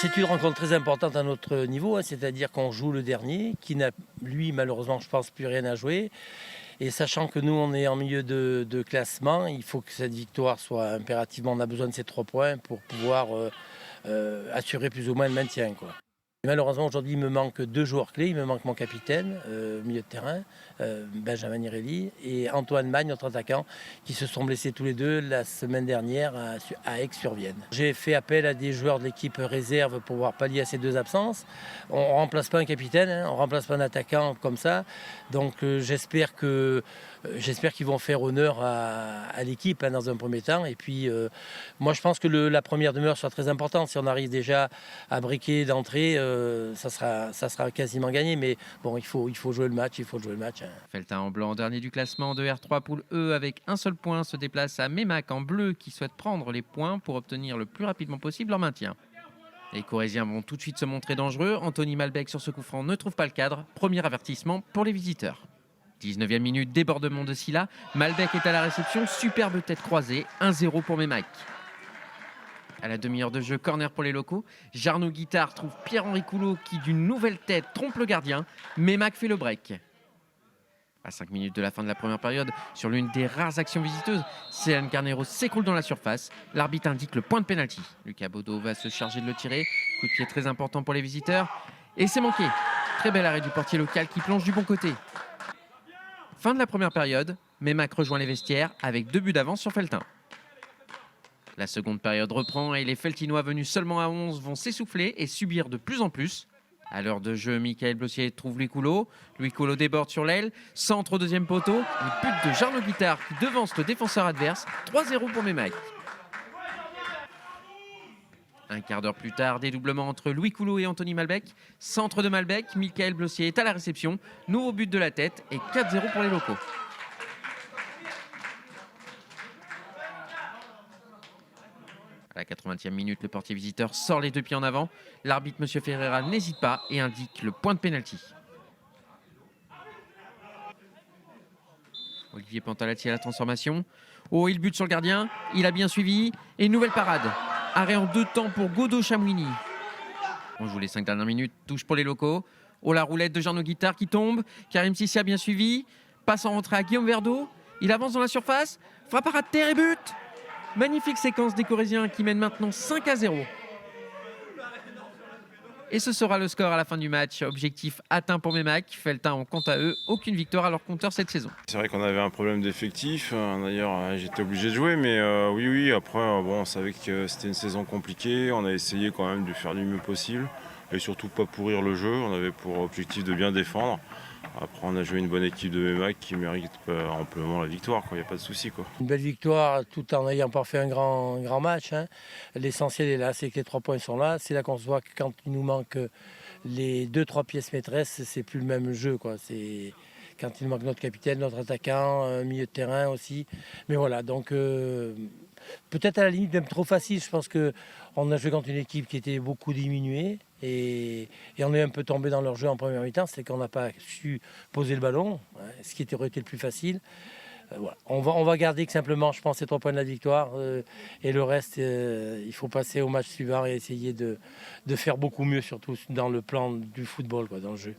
C'est une rencontre très importante à notre niveau, hein, c'est-à-dire qu'on joue le dernier, qui n'a, lui, malheureusement, je pense, plus rien à jouer. Et sachant que nous, on est en milieu de classement, il faut que cette victoire soit impérativement, on a besoin de ces 3 points pour pouvoir assurer plus ou moins le maintien, quoi. Et malheureusement, aujourd'hui, il me manque 2 joueurs clés. Il me manque mon capitaine, milieu de terrain, Benjamin Irelli, et Antoine Magne, notre attaquant, qui se sont blessés tous les deux la semaine dernière à Aix-sur-Vienne. J'ai fait appel à des joueurs de l'équipe réserve pour pouvoir pallier à ces 2 absences. On ne remplace pas un capitaine, hein, on ne remplace pas un attaquant comme ça. Donc j'espère qu'ils vont faire honneur à l'équipe, hein, dans un premier temps. Et puis moi, je pense que la première demeure sera très importante. Si on arrive déjà à briquer d'entrée, ça sera quasiment gagné. Mais bon, il faut jouer le match, hein. Felletin en blanc, dernier du classement de R3 poule E avec un seul point, se déplace à Meymac en bleu qui souhaite prendre les points pour obtenir le plus rapidement possible leur maintien. Les Corésiens vont tout de suite se montrer dangereux. Anthony Malbec sur ce coup franc ne trouve pas le cadre. Premier avertissement pour les visiteurs. 19e minute, débordement de Silla. Malbec est à la réception, superbe tête croisée, 1-0 pour Meymac. À la demi-heure de jeu, corner pour les locaux. Jarno Guitard trouve Pierre-Henri Coulot qui, d'une nouvelle tête, trompe le gardien. Meymac fait le break. À 5 minutes de la fin de la première période, sur l'une des rares actions visiteuses, Céline Carneiro s'écroule dans la surface. L'arbitre indique le point de pénalty. Lucas Baudot va se charger de le tirer. Coup de pied très important pour les visiteurs. Et c'est manqué. Très bel arrêt du portier local qui plonge du bon côté. Fin de la première période, Meymac rejoint les vestiaires avec 2 buts d'avance sur Felletin. La seconde période reprend et les Feltinois venus seulement à 11 vont s'essouffler et subir de plus en plus. À l'heure de jeu, Michael Blossier trouve Louis Coulot. Louis Coulot déborde sur l'aile, centre au deuxième poteau. Et but de Jarno Guitard qui devance le défenseur adverse. 3-0 pour Meymac. Un quart d'heure plus tard, dédoublement entre Louis Coulot et Anthony Malbec. Centre de Malbec, Michael Blossier est à la réception. Nouveau but de la tête et 4-0 pour les locaux. À la 80e minute, le portier visiteur sort les 2 pieds en avant. L'arbitre, M. Ferreira, n'hésite pas et indique le point de pénalty. Olivier Pantalati à la transformation. Oh, il bute sur le gardien. Il a bien suivi. Et une nouvelle parade. Arrêt en 2 temps pour Godot Chamouini. On joue les 5 dernières minutes. Touche pour les locaux. Oh, la roulette de Jarno Guitard qui tombe. Karim Sissi a bien suivi. Passe en rentrée à Guillaume Verdeau. Il avance dans la surface. Frappe à terre et but. Magnifique séquence des Corésiens qui mènent maintenant 5-0. Et ce sera le score à la fin du match. Objectif atteint pour Meymac. Felletin ont quant à eux aucune victoire à leur compteur cette saison. C'est vrai qu'on avait un problème d'effectif. D'ailleurs, j'étais obligé de jouer. Mais oui, après, on savait que c'était une saison compliquée. On a essayé quand même de faire du mieux possible. Et surtout pas pourrir le jeu. On avait pour objectif de bien défendre. Après, on a joué une bonne équipe de Meymac qui mérite amplement la victoire. Il n'y a pas de souci. Une belle victoire tout en n'ayant pas fait un grand match, hein. L'essentiel est là, c'est que les 3 points sont là. C'est là qu'on se voit que quand il nous manque les 2-3 pièces maîtresses, c'est plus le même jeu, quoi. C'est quand il nous manque notre capitaine, notre attaquant, un milieu de terrain aussi. Mais voilà, donc peut-être à la limite même trop facile. Je pense qu'on a joué contre une équipe qui était beaucoup diminuée et on est un peu tombé dans leur jeu en première mi-temps. C'est qu'on n'a pas su poser le ballon, hein, ce qui aurait été le plus facile. Voilà. On va garder que simplement, je pense, ces 3 points de la victoire. Et le reste, il faut passer au match suivant et essayer de faire beaucoup mieux, surtout dans le plan du football, quoi, dans le jeu.